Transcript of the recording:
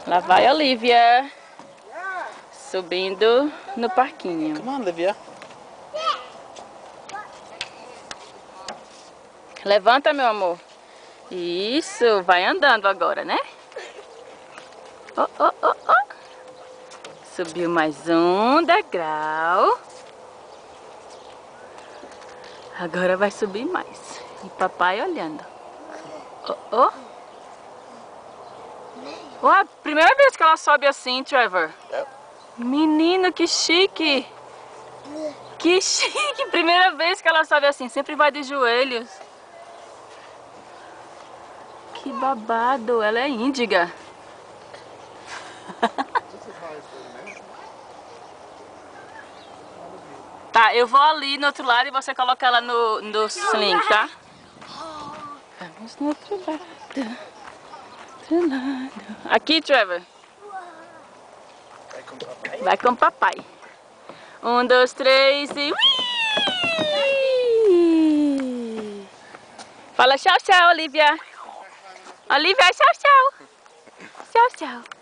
Lá vai Olivia. Subindo no parquinho. Come on, Olivia. Levanta, meu amor. Isso, vai andando agora, né? Oh, oh, oh, oh. Subiu mais um degrau. Agora vai subir mais. E papai olhando. Oh, oh. Oh, a primeira vez que ela sobe assim, Trevor. Yep. Menino, que chique. Que chique. Primeira vez que ela sobe assim. Sempre vai de joelhos. Que babado. Ela é índiga. Tá, eu vou ali no outro lado e você coloca ela no sling, tá? Vamos no outro lado. Outro lado. Aqui, Trevor. Vai com o papai. 1, 2, 3 e... Ui! Fala tchau, tchau, Olivia. Olivia, tchau, tchau. Tchau, tchau.